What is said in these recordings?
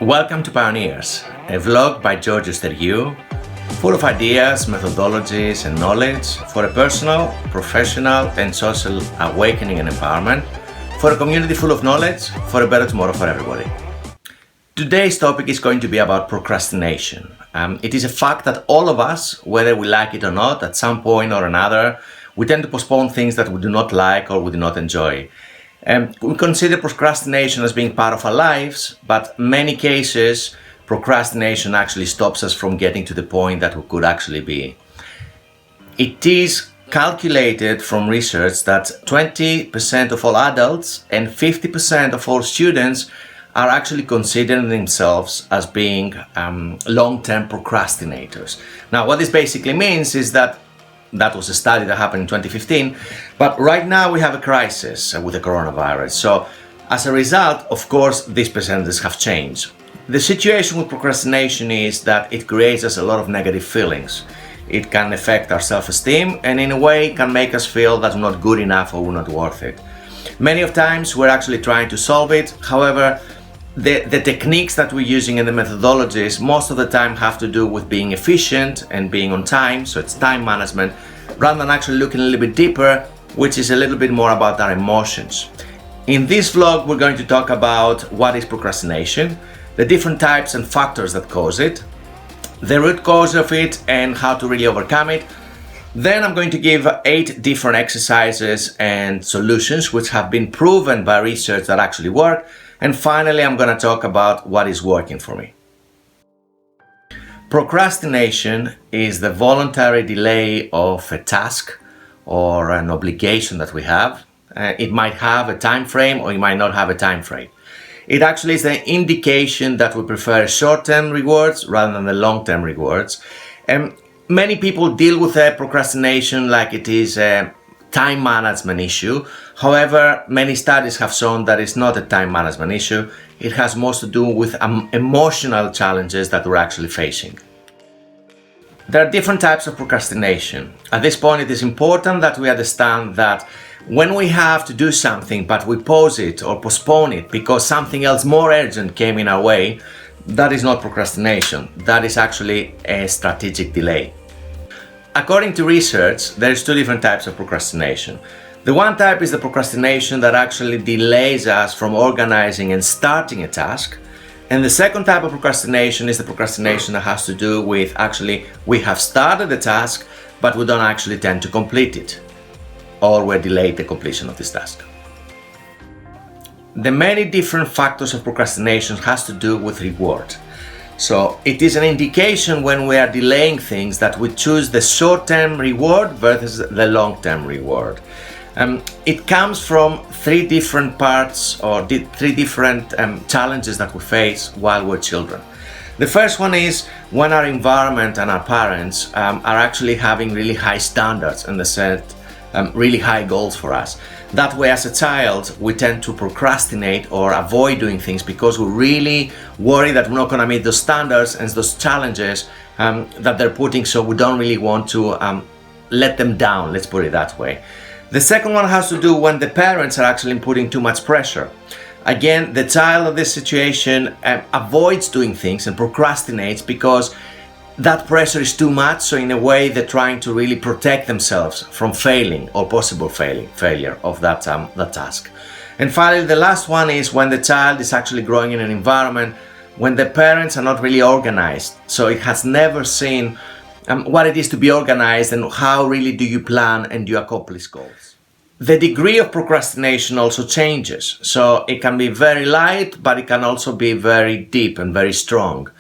Welcome to Pioneers, a vlog by George Steriou, full of ideas, methodologies and knowledge for a personal, professional and social awakening and empowerment, for a community full of knowledge, for a better tomorrow for everybody. Today's topic is going to be about procrastination. It is a fact that all of us, whether we like it or not, at some point or another, we tend to postpone things that we do not like or we do not enjoy. We consider procrastination as being part of our lives, but in many cases, procrastination actually stops us from getting to the point that we could actually be. It is calculated from research that 20% of all adults and 50% of all students are actually considering themselves as being long-term procrastinators. Now, what this basically means is that was a study that happened in 2015, but right now we have a crisis with the coronavirus. So as a result, of course, these percentages have changed. The situation with procrastination is that it creates us a lot of negative feelings. It can affect our self-esteem and in a way can make us feel that we're not good enough or we're not worth it. Many of times we're actually trying to solve it. However, the techniques that we're using and the methodologies most of the time have to do with being efficient and being on time, so it's time management, rather than actually looking a little bit deeper, which is a little bit more about our emotions. In this vlog, we're going to talk about what is procrastination, the different types and factors that cause it, the root cause of it and how to really overcome it. Then I'm going to give 8 different exercises and solutions which have been proven by research that actually work. And finally, I'm going to talk about what is working for me. Procrastination is the voluntary delay of a task or an obligation that we have. It might have a time frame or it might not have a time frame. It actually is the indication that we prefer short-term rewards rather than the long-term rewards. Many people deal with procrastination like it is a time management issue. However, many studies have shown that it's not a time management issue. It has most to do with emotional challenges that we're actually facing. There are different types of procrastination. At this point, it is important that we understand that when we have to do something but we pause it or postpone it because something else more urgent came in our way, that is not procrastination. That is actually a strategic delay. According to research, there's 2 different types of procrastination. The one type is the procrastination that actually delays us from organizing and starting a task. And the second type of procrastination is the procrastination that has to do with actually we have started the task, but we don't actually tend to complete it, or we delayed the completion of this task. The many different factors of procrastination has to do with reward. So it is an indication when we are delaying things that we choose the short-term reward versus the long-term reward. It comes from 3 different parts or 3 different challenges that we face while we're children. The first one is when our environment and our parents are actually having really high standards and they set really high goals for us. That way, as a child, we tend to procrastinate or avoid doing things because we really worry that we're not going to meet those standards and those challenges that they're putting, so we don't really want to let them down, let's put it that way. The second one has to do when the parents are actually putting too much pressure. Again, the child of this situation avoids doing things and procrastinates because that pressure is too much, so in a way they're trying to really protect themselves from failing or possible failure of that task. And finally, the last one is when the child is actually growing in an environment when the parents are not really organized, so it has never seen what it is to be organized and how really do you plan and do you accomplish goals. The degree of procrastination also changes, so it can be very light, but it can also be very deep and very strong.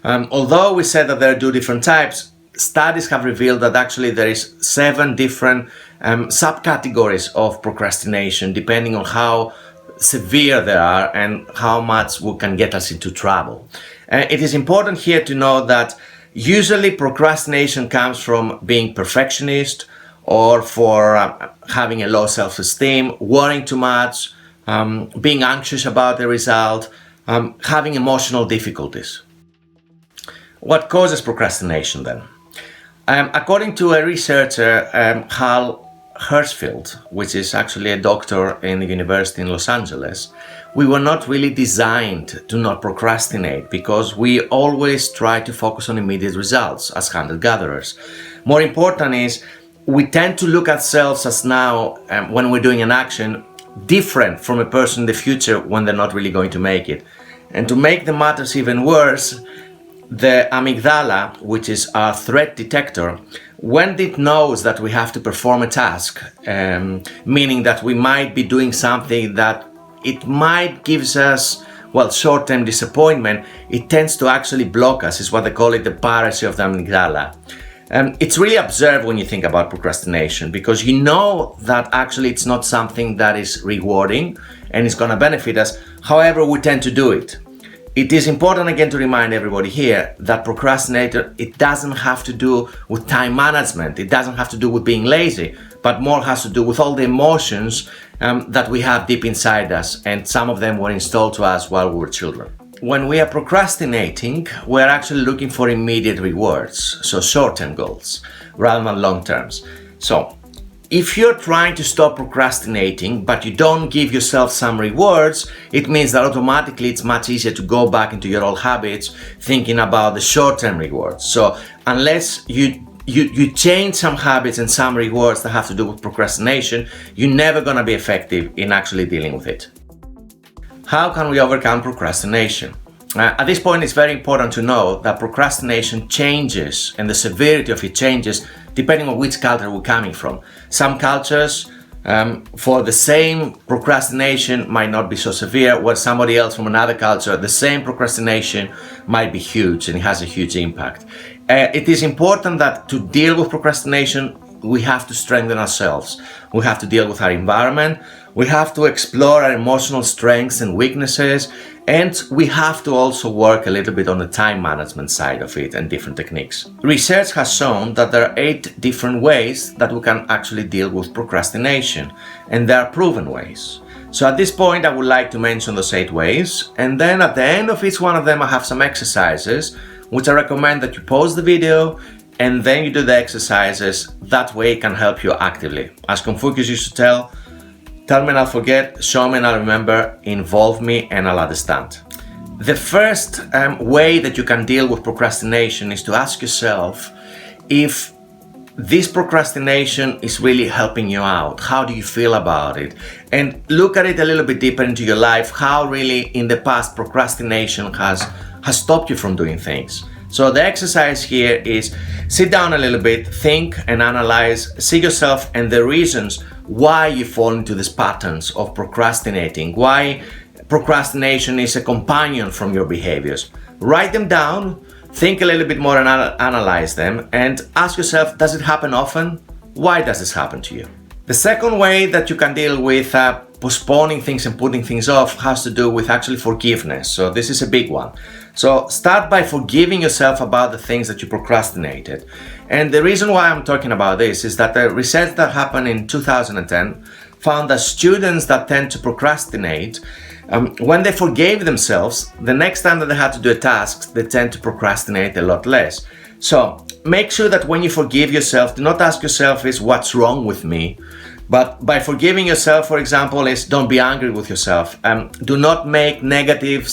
Although we said that there are 2 different types, studies have revealed that actually there is 7 different subcategories of procrastination depending on how severe they are and how much we can get us into trouble. It is important here to know that usually procrastination comes from being perfectionist or for having a low self-esteem, worrying too much, being anxious about the result, having emotional difficulties. What causes procrastination then? According to a researcher, Hal Hirschfield, which is actually a doctor in the university in Los Angeles, we were not really designed to not procrastinate because we always try to focus on immediate results as hunter-gatherers. More important is we tend to look at ourselves as now, when we're doing an action, different from a person in the future when they're not really going to make it. And to make the matters even worse, the amygdala, which is our threat detector, when it knows that we have to perform a task, meaning that we might be doing something that it might gives us, well, short-term disappointment, it tends to actually block us. It's what they call it, the piracy of the amygdala. It's really absurd when you think about procrastination, because you know that actually it's not something that is rewarding and it's going to benefit us. However, we tend to do it. It is important again to remind everybody here that procrastinator, it doesn't have to do with time management. It doesn't have to do with being lazy, but more has to do with all the emotions that we have deep inside us, and some of them were installed to us while we were children. When we are procrastinating, we're actually looking for immediate rewards, so short-term goals rather than long-terms. So if you're trying to stop procrastinating but you don't give yourself some rewards, it means that automatically it's much easier to go back into your old habits thinking about the short-term rewards. So unless you change some habits and some rewards that have to do with procrastination, you're never going to be effective in actually dealing with it. How can we overcome procrastination? At this point, it's very important to know that procrastination changes, and the severity of it changes depending on which culture we're coming from. Some cultures, for the same procrastination might not be so severe, where somebody else from another culture, the same procrastination might be huge and it has a huge impact. It is important that to deal with procrastination, we have to strengthen ourselves. We have to deal with our environment. We have to explore our emotional strengths and weaknesses, and we have to also work a little bit on the time management side of it and different techniques. Research has shown that there are 8 different ways that we can actually deal with procrastination, and there are proven ways. So at this point, I would like to mention those 8 ways, and then at the end of each one of them, I have some exercises, which I recommend that you pause the video and then you do the exercises. That way it can help you actively. As Confucius used to tell me and I'll forget, show me and I'll remember, involve me and I'll understand. The first way that you can deal with procrastination is to ask yourself if this procrastination is really helping you out. How do you feel about it? And look at it a little bit deeper into your life, how really in the past procrastination has stopped you from doing things. So the exercise here is sit down a little bit, think and analyze, see yourself and the reasons why you fall into these patterns of procrastinating, why procrastination is a companion from your behaviors. Write them down, think a little bit more and analyze them, and ask yourself, does it happen often? Why does this happen to you? The second way that you can deal with postponing things and putting things off has to do with actually forgiveness. So this is a big one. So start by forgiving yourself about the things that you procrastinated. And the reason why I'm talking about this is that the research that happened in 2010 found that students that tend to procrastinate, when they forgave themselves, the next time that they had to do a task, they tend to procrastinate a lot less. So make sure that when you forgive yourself, do not ask yourself is what's wrong with me, but by forgiving yourself, for example, is don't be angry with yourself. Do not make negative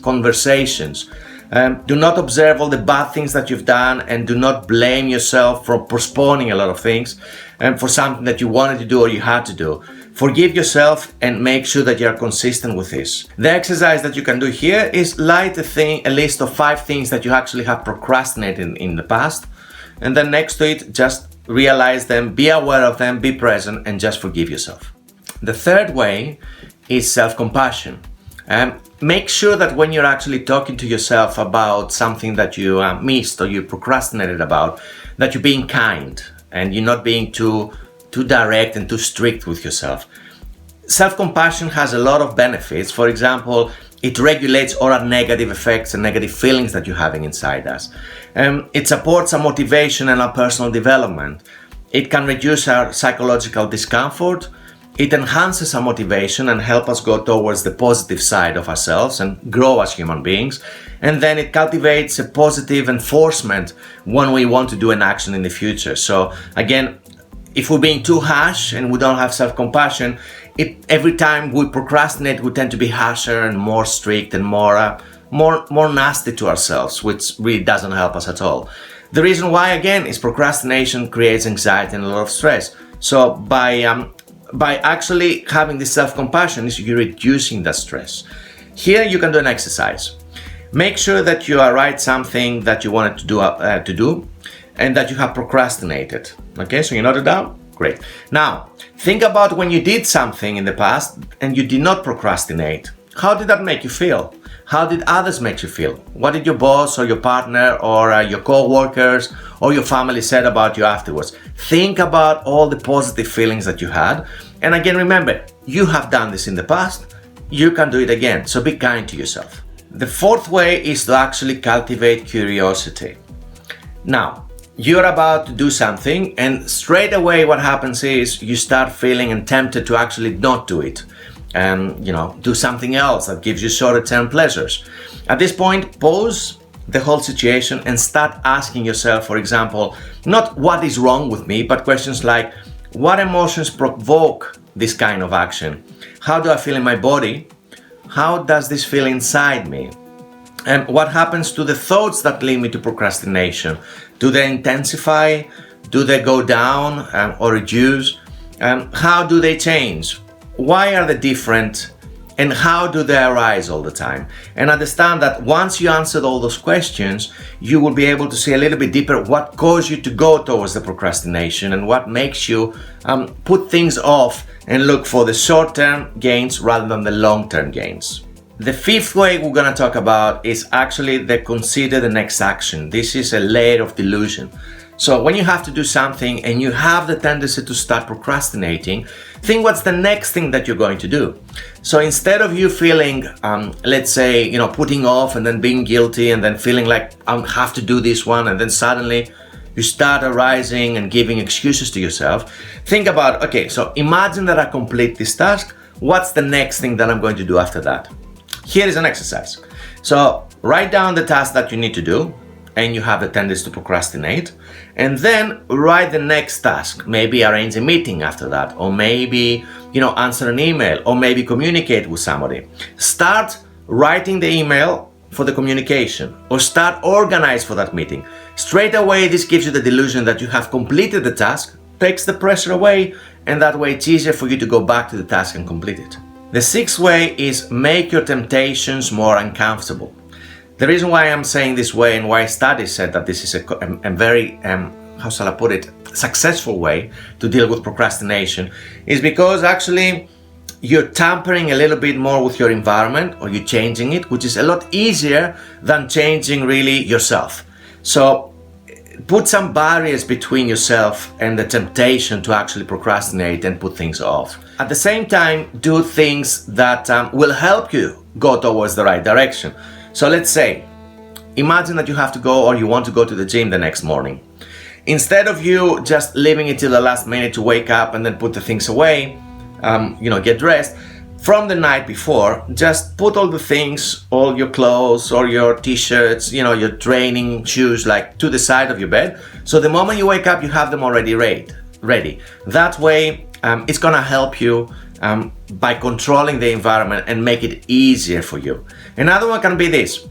conversations. Do not observe all the bad things that you've done, and do not blame yourself for postponing a lot of things for something that you wanted to do or you had to do. Forgive yourself and make sure that you are consistent with this. The exercise that you can do here is write a list of 5 things that you actually have procrastinated in the past, and then next to it, just realize them, be aware of them, be present, and just forgive yourself. The third way is self-compassion. Make sure that when you're actually talking to yourself about something that you missed or you procrastinated about, that you're being kind and you're not being too direct and too strict with yourself. Self-compassion has a lot of benefits. For example, it regulates all our negative effects and negative feelings that you're having inside us. It supports our motivation and our personal development. It can reduce our psychological discomfort. It enhances our motivation and help us go towards the positive side of ourselves and grow as human beings. And then it cultivates a positive enforcement when we want to do an action in the future. So again, if we're being too harsh and we don't have self-compassion, every time we procrastinate, we tend to be harsher and more strict and more nasty to ourselves, which really doesn't help us at all. The reason why, again, is procrastination creates anxiety and a lot of stress. So by actually having this self-compassion, you're reducing that stress. Here you can do an exercise. Make sure that you write something that you wanted to do and that you have procrastinated. Okay, so you note it down? Great. Now, think about when you did something in the past and you did not procrastinate. How did that make you feel? How did others make you feel? What did your boss or your partner or your co-workers or your family said about you afterwards? Think about all the positive feelings that you had. And again, remember, you have done this in the past. You can do it again. So be kind to yourself. The fourth way is to actually cultivate curiosity. Now, you're about to do something and straight away what happens is you start feeling and tempted to actually not do it. And do something else that gives you shorter-term pleasures. At this point, pause the whole situation and start asking yourself, for example, not what is wrong with me, but questions like, what emotions provoke this kind of action? How do I feel in my body? How does this feel inside me? And what happens to the thoughts that lead me to procrastination? Do they intensify? Do they go down or reduce? How do they change? Why are they different? And how do they arise all the time? And understand that once you answered all those questions, you will be able to see a little bit deeper what caused you to go towards the procrastination and what makes you put things off and look for the short-term gains rather than the long-term gains. The fifth way we're going to talk about is actually the consider the next action. This is a layer of delusion. So when you have to do something and you have the tendency to start procrastinating, think what's the next thing that you're going to do. So instead of you feeling, let's say, putting off and then being guilty and then feeling like I have to do this one and then suddenly you start arising and giving excuses to yourself, think about, okay, so imagine that I complete this task. What's the next thing that I'm going to do after that? Here is an exercise. So write down the task that you need to do and you have the tendency to procrastinate, and then write the next task. Maybe arrange a meeting after that, or maybe, answer an email, or maybe communicate with somebody. Start writing the email for the communication, or start organize for that meeting. Straight away, this gives you the delusion that you have completed the task, takes the pressure away, and that way it's easier for you to go back to the task and complete it. The sixth way is make your temptations more uncomfortable. The reason why I'm saying this way and why studies said that this is a very, how shall I put it, successful way to deal with procrastination is because actually you're tampering a little bit more with your environment or you're changing it, which is a lot easier than changing really yourself. So put some barriers between yourself and the temptation to actually procrastinate and put things off. At the same time, do things that will help you go towards the right direction. So let's say, imagine that you have to go or you want to go to the gym the next morning. Instead of you just leaving it till the last minute to wake up and then put the things away, get dressed, from the night before, just put all the things, all your clothes or your t-shirts, your training shoes, like to the side of your bed. So the moment you wake up, you have them already ready. That way, it's gonna help you by controlling the environment and make it easier for you. Another one can be this.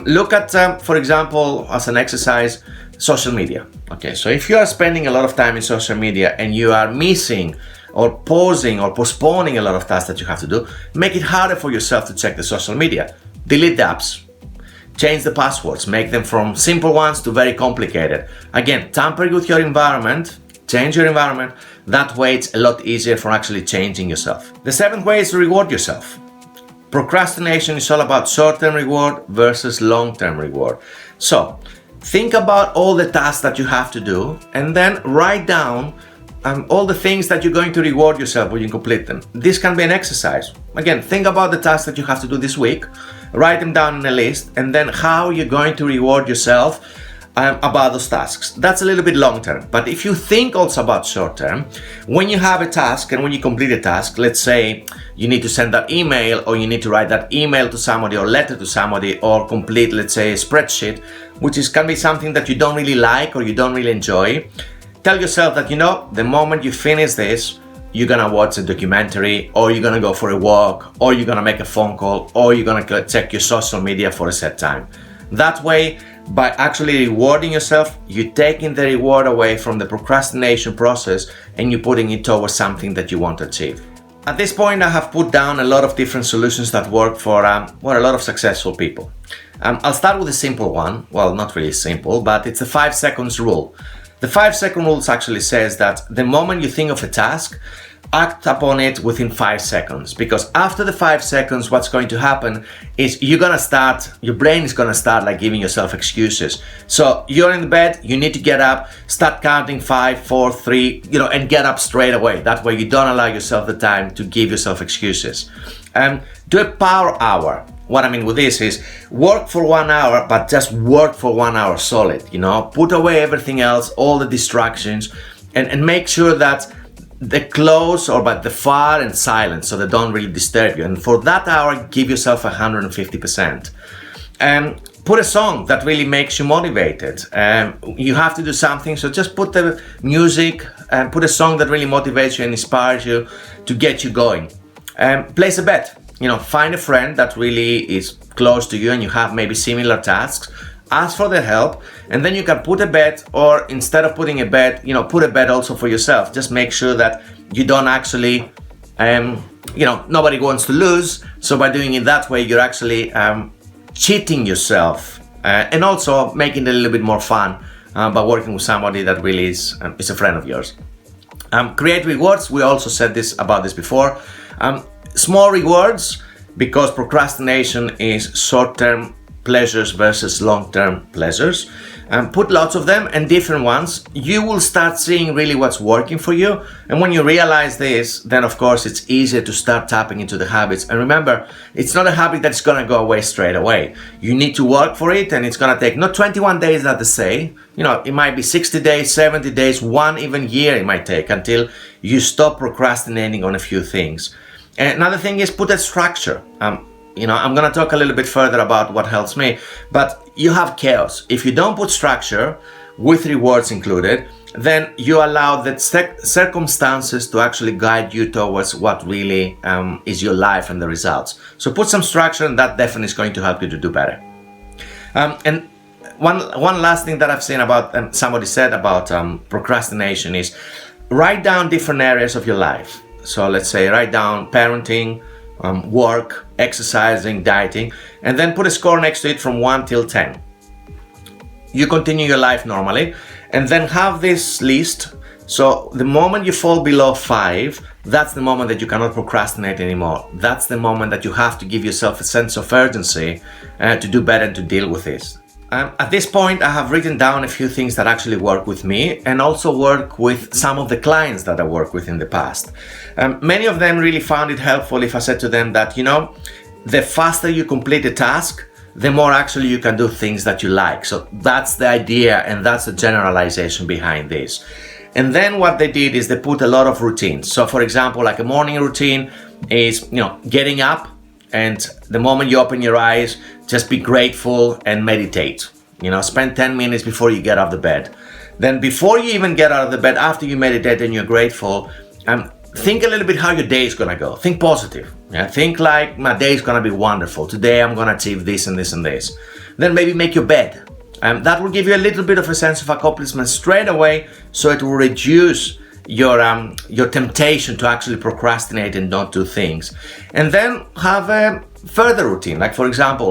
Look at, for example, as an exercise, social media. Okay, so if you are spending a lot of time in social media and you are missing or pausing or postponing a lot of tasks that you have to do, make it harder for yourself to check the social media. Delete the apps. Change the passwords. Make them from simple ones to very complicated. Again, tamper with your environment. Change your environment. That way it's a lot easier for actually changing yourself. The seventh way is to reward yourself. Procrastination is all about short-term reward versus long-term reward. So think about all the tasks that you have to do and then write down all the things that you're going to reward yourself when you complete them. This can be an exercise. Again, think about the tasks that you have to do this week, write them down in a list, and then how you're going to reward yourself about those tasks. That's a little bit long term. But if you think also about short term, when you have a task and when you complete a task, let's say you need to send that email or you need to write that email to somebody or letter to somebody or complete, let's say, a spreadsheet, which can be something that you don't really like or you don't really enjoy. tell yourself that, the moment you finish this, you're gonna watch a documentary, or you're gonna go for a walk, or you're gonna make a phone call, or you're gonna check your social media for a set time. That way, by actually rewarding yourself, you're taking the reward away from the procrastination process and you're putting it towards something that you want to achieve. At this point, I have put down a lot of different solutions that work for a lot of successful people. I'll start with a simple one. Well, not really simple, but it's the 5 seconds rule. The 5-second rule actually says that the moment you think of a task, act upon it within 5 seconds, because after the 5 seconds, what's going to happen is your brain is gonna start like giving yourself excuses. So you're in the bed, you need to get up, start counting 5, 4, 3, and get up straight away. That way you don't allow yourself the time to give yourself excuses. Do a power hour. What I mean with this is work for 1 hour, but just work for 1 hour solid, put away everything else, all the distractions, and make sure that they're close or by the far and silent, so they don't really disturb you. And for that hour, give yourself 150%. Put a song that really makes you motivated. You have to do something, so just put the music and put a song that really motivates you and inspires you to get you going. Place a bet. Find a friend that really is close to you and you have maybe similar tasks. Ask for their help, and then you can put a bet, or instead of putting a bet, put a bet also for yourself. Just make sure that you don't actually, nobody wants to lose. So by doing it that way, you're actually cheating yourself, and also making it a little bit more fun by working with somebody that really is a friend of yours. Create rewards. We also said about this before. Small rewards, because procrastination is short-term pleasures versus long-term pleasures. Put lots of them and different ones. You will start seeing really what's working for you. And when you realize this, then of course it's easier to start tapping into the habits. And remember, it's not a habit that's gonna go away straight away. You need to work for it, and it's gonna take not 21 days that they say. It might be 60 days, 70 days, one even year it might take until you stop procrastinating on a few things. And another thing is put a structure. I'm gonna talk a little bit further about what helps me, but you have chaos. If you don't put structure with rewards included, then you allow the circumstances to actually guide you towards what really is your life and the results. So put some structure, and that definitely is going to help you to do better. And one last thing that I've seen about, somebody said about procrastination is write down different areas of your life. So let's say write down parenting, work, exercising, dieting, and then put a score next to it from 1 till 10. You continue your life normally, and then have this list. So the moment you fall below 5, that's the moment that you cannot procrastinate anymore. That's the moment that you have to give yourself a sense of urgency to do better and to deal with this. At this point, I have written down a few things that actually work with me, and also work with some of the clients that I worked with in the past. Many of them really found it helpful if I said to them that, the faster you complete a task, the more actually you can do things that you like. So that's the idea, and that's the generalization behind this. And then what they did is they put a lot of routines. So for example, like a morning routine is, getting up, and the moment you open your eyes, just be grateful and meditate. Spend 10 minutes before you get out of the bed. Then before you even get out of the bed, after you meditate and you're grateful, think a little bit how your day is gonna go. Think positive. Think like my day is gonna be wonderful. Today I'm gonna achieve this and this and this. Then maybe make your bed. That will give you a little bit of a sense of accomplishment straight away, so it will reduce your temptation to actually procrastinate and not do things. And then have a further routine, like for example,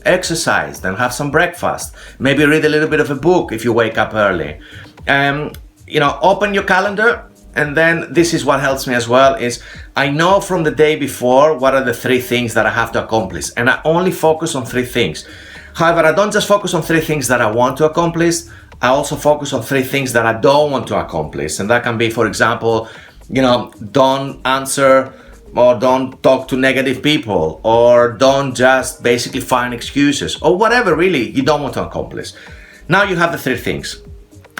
exercise, then have some breakfast, maybe read a little bit of a book if you wake up early. Open your calendar, and then this is what helps me as well, is I know from the day before what are the 3 things that I have to accomplish, and I only focus on 3 things. However, I don't just focus on 3 things that I want to accomplish, I also focus on 3 things that I don't want to accomplish. And that can be, for example, don't answer or don't talk to negative people, or don't just basically find excuses, or whatever really you don't want to accomplish. Now you have the 3 things.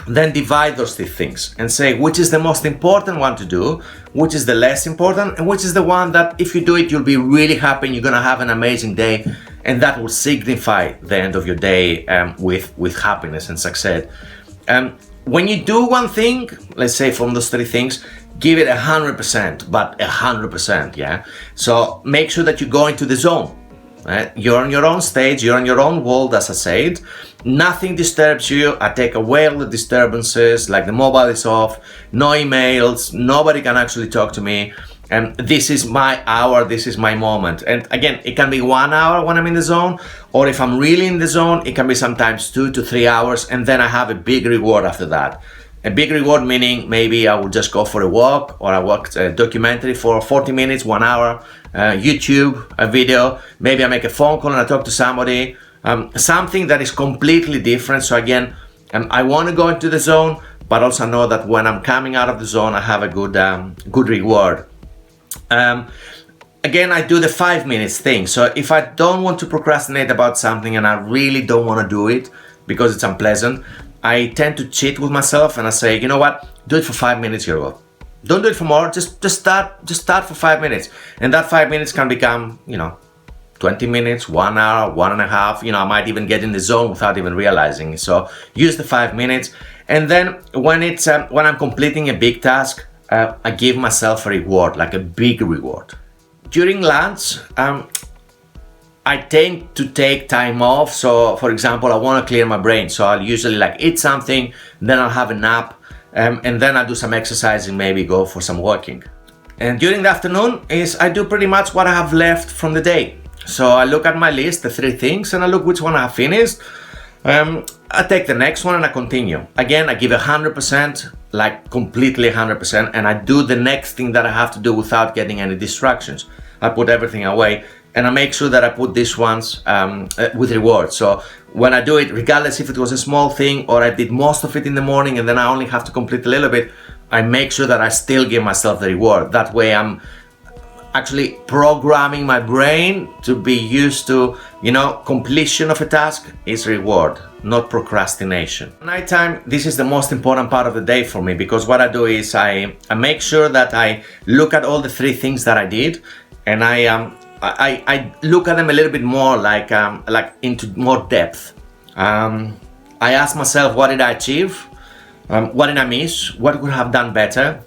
Then divide those 3 things and say which is the most important one to do, which is the less important, and which is the one that if you do it, you'll be really happy and you're gonna have an amazing day, and that will signify the end of your day with happiness and success. when you do one thing, let's say from those 3 things, give it 100%, but 100%, yeah? So make sure that you go into the zone. Right? You're on your own stage, you're on your own world, as I said. Nothing disturbs you. I take away all the disturbances, like the mobile is off, no emails, nobody can actually talk to me. And this is my hour, this is my moment. And again, it can be 1 hour when I'm in the zone, or if I'm really in the zone, it can be sometimes 2 to 3 hours, and then I have a big reward after that. A big reward meaning maybe I will just go for a walk, or I watch a documentary for 40 minutes, 1 hour, YouTube, a video, maybe I make a phone call and I talk to somebody, something that is completely different. So again, I want to go into the zone, but also know that when I'm coming out of the zone, I have a good reward. Again, I do the 5 minutes thing. So if I don't want to procrastinate about something and I really don't want to do it because it's unpleasant, I tend to cheat with myself and I say, you know what, do it for 5 minutes, you go. Don't do it for more, just start for 5 minutes. And that 5 minutes can become, 20 minutes, 1 hour, 1.5 hours. I might even get in the zone without even realizing. So use the 5 minutes. And then when I'm completing a big task, I give myself a reward, like a big reward. During lunch, I tend to take time off. So for example, I want to clear my brain. So I'll usually eat something, then I'll have a nap, and then I'll do some exercising, maybe go for some walking. And during the afternoon I do pretty much what I have left from the day. So I look at my list, the 3 things, and I look which one I have finished. I take the next one and I continue. Again, I give 100%, completely 100%, and I do the next thing that I have to do without getting any distractions. I put everything away and I make sure that I put these ones with rewards. So when I do it, regardless if it was a small thing or I did most of it in the morning and then I only have to complete a little bit, I make sure that I still give myself the reward. That way I'm actually programming my brain to be used to, completion of a task is reward, not procrastination. Nighttime, this is the most important part of the day for me, because what I do is I make sure that I look at all the 3 things that I did, and I look at them a little bit more, like into more depth. I ask myself, what did I achieve? What did I miss? What could I have done better?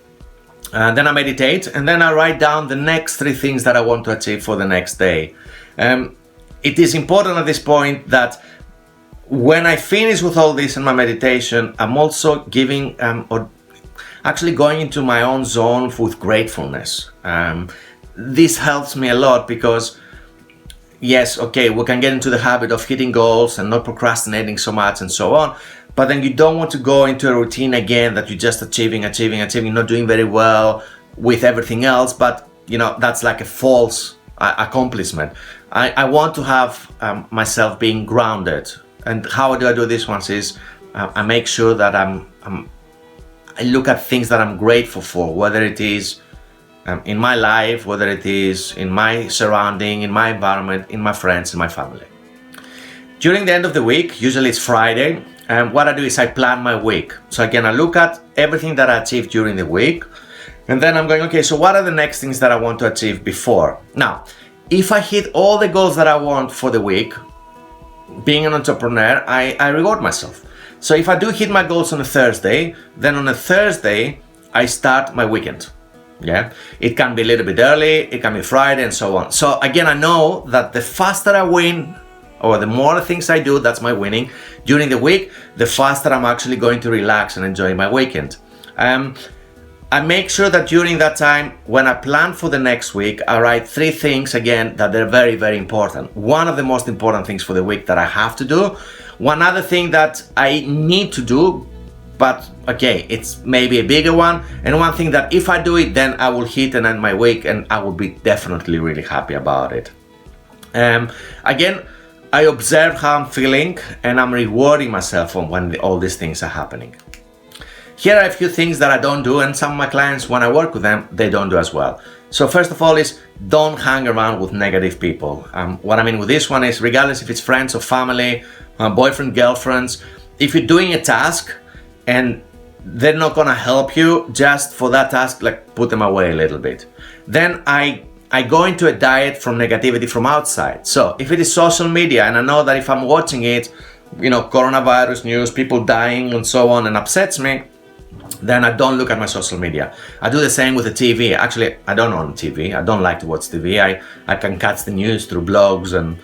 Then I meditate, and then I write down the next 3 things that I want to achieve for the next day. It is important at this point that when I finish with all this in my meditation, I'm also giving or actually going into my own zone with gratefulness. This helps me a lot because yes, okay, we can get into the habit of hitting goals and not procrastinating so much and so on, but then you don't want to go into a routine again that you're just achieving, not doing very well with everything else, but that's like a false accomplishment. I want to have myself being grounded. And how do I do this once is I make sure that I look at things that I'm grateful for, whether it is in my life, whether it is in my surrounding, in my environment, in my friends, in my family. During the end of the week, usually it's Friday, what I do is I plan my week. So again, I look at everything that I achieved during the week, and then I'm going, okay, so what are the next things that I want to achieve before? Now, if I hit all the goals that I want for the week, being an entrepreneur, I reward myself. So if I do hit my goals on a Thursday, then on a Thursday, I start my weekend. Yeah, it can be a little bit early, it can be Friday and so on. So again, I know that the faster I win, or the more things I do, that's my winning during the week, the faster I'm actually going to relax and enjoy my weekend. I make sure that during that time, when I plan for the next week, I write 3 things again that are very, very important. One of the most important things for the week that I have to do. One other thing that I need to do, but okay, it's maybe a bigger one. And one thing that if I do it, then I will hit and end my week and I will be definitely really happy about it. Again, I observe how I'm feeling and I'm rewarding myself when all these things are happening. Here are a few things that I don't do, and some of my clients, when I work with them, they don't do as well. So first of all is don't hang around with negative people. What I mean with this one is, regardless if it's friends or family, boyfriend, girlfriends, if you're doing a task and they're not gonna help you just for that task, put them away a little bit. Then I go into a diet from negativity from outside. So if it is social media and I know that if I'm watching it, coronavirus news, people dying and so on, and upsets me, then I don't look at my social media. I do the same with the TV. Actually, I don't own TV. I don't like to watch TV. I can catch the news through blogs and,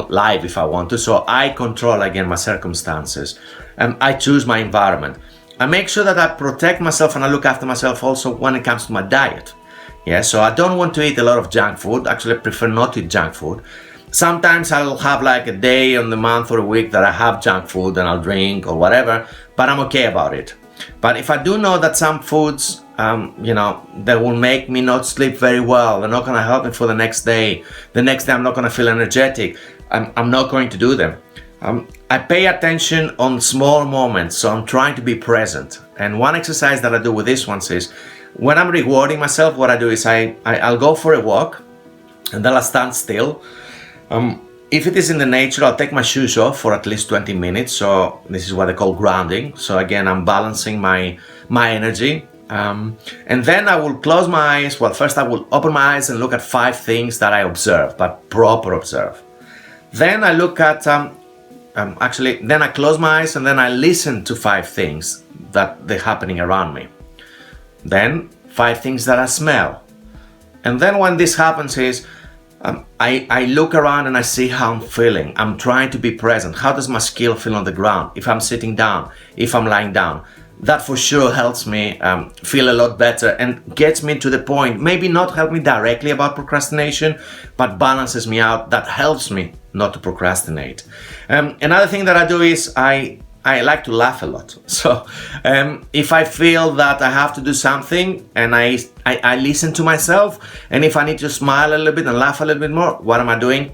live if I want to. So I control, again, my circumstances. I choose my environment. I make sure that I protect myself and I look after myself also when it comes to my diet. Yeah, so I don't want to eat a lot of junk food. Actually, I prefer not to eat junk food. Sometimes I'll have like a day on the month or a week that I have junk food and I'll drink or whatever, but I'm okay about it. But if I do know that some foods, that will make me not sleep very well, they're not going to help me for the next day. The next day I'm not going to feel energetic. I'm not going to do them. I pay attention on small moments, so I'm trying to be present. And one exercise that I do with this one is, when I'm rewarding myself, what I do is I'll go for a walk, and then I'll stand still. If it is in the nature, I'll take my shoes off for at least 20 minutes. So this is what they call grounding. So again, I'm balancing my energy. And then I will close my eyes. Well, first I will open my eyes and look at 5 things that I observe, but proper observe. Then I look at, then I close my eyes and then I listen to 5 things that they're happening around me. Then 5 things that I smell. And then when this happens is, I look around and I see how I'm feeling. I'm trying to be present. How does my skill feel on the ground? If I'm sitting down, if I'm lying down, that for sure helps me feel a lot better and gets me to the point, maybe not help me directly about procrastination, but balances me out. That helps me not to procrastinate. Another thing that I do is I like to laugh a lot. So if I feel that I have to do something and I listen to myself, and if I need to smile a little bit and laugh a little bit more, what am I doing?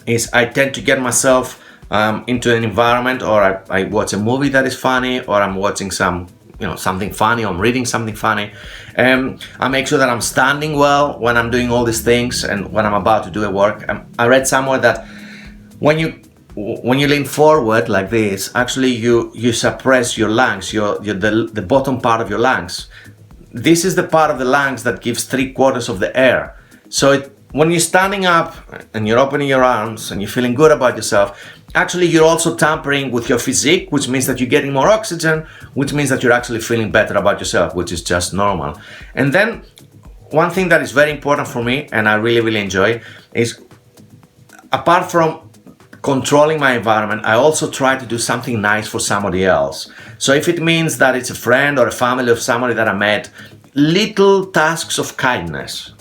Is I tend to get myself into an environment, or I watch a movie that is funny, or I'm watching something funny, or I'm reading something funny. I make sure that I'm standing well when I'm doing all these things and when I'm about to do a work. I read somewhere that when you lean forward like this, actually you suppress your lungs, the bottom part of your lungs. This is the part of the lungs that gives 3/4 of the air. So when you're standing up and you're opening your arms and you're feeling good about yourself, actually you're also tampering with your physique, which means that you're getting more oxygen, which means that you're actually feeling better about yourself, which is just normal. And then one thing that is very important for me, and I really, really enjoy, is apart from controlling my environment, I also try to do something nice for somebody else. So if it means that it's a friend or a family of somebody that I met, little tasks of kindness.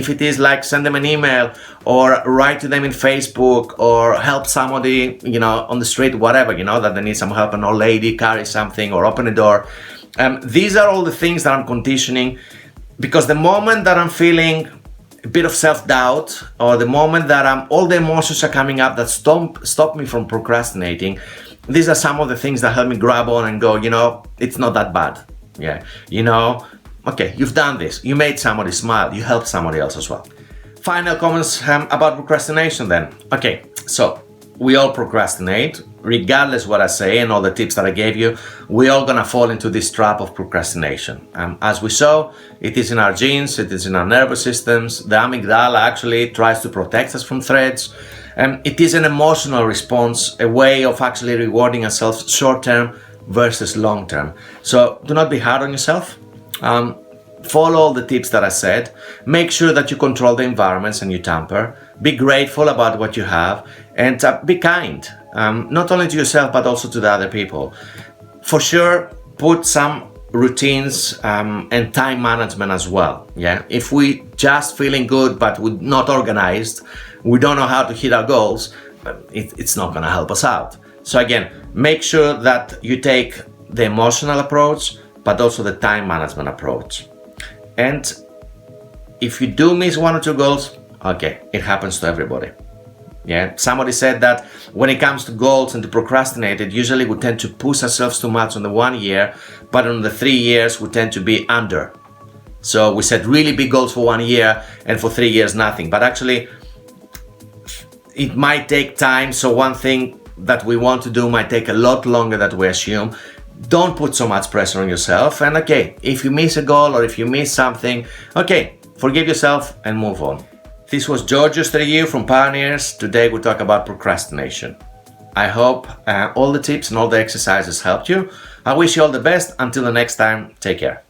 If it is like send them an email or write to them in Facebook or help somebody, on the street, whatever, that they need some help, an old lady carry something or open a door. These are all the things that I'm conditioning, because the moment that I'm feeling a bit of self-doubt, or the moment that all the emotions are coming up that stop me from procrastinating, these are some of the things that help me grab on and go, it's not that bad. Yeah, okay, you've done this, you made somebody smile, you helped somebody else as well. Final comments about procrastination then. Okay, so we all procrastinate, regardless what I say and all the tips that I gave you. We all gonna fall into this trap of procrastination. As we saw, it is in our genes, it is in our nervous systems. The amygdala actually tries to protect us from threats. It is an emotional response, a way of actually rewarding ourselves short-term versus long-term. So do not be hard on yourself. Follow all the tips that I said. Make sure that you control the environments and you tamper. Be grateful about what you have, and be kind, not only to yourself but also to the other people. For sure, put some routines and time management as well. Yeah, if we just feeling good but we're not organized, we don't know how to hit our goals, it's not going to help us out. So again, make sure that you take the emotional approach but also the time management approach. And if you do miss 1 or 2 goals, okay, it happens to everybody. Yeah, somebody said that when it comes to goals and to procrastinate, usually we tend to push ourselves too much on the 1 year, but on the 3 years we tend to be under. So we set really big goals for 1 year and for 3 years nothing. But actually, it might take time. So one thing that we want to do might take a lot longer than we assume. Don't put so much pressure on yourself. And okay, if you miss a goal or if you miss something, okay, forgive yourself and move on. This was Georgios Stergiou from Pioneers. Today we talk about procrastination. I hope all the tips and all the exercises helped you. I wish you all the best. Until the next time, take care.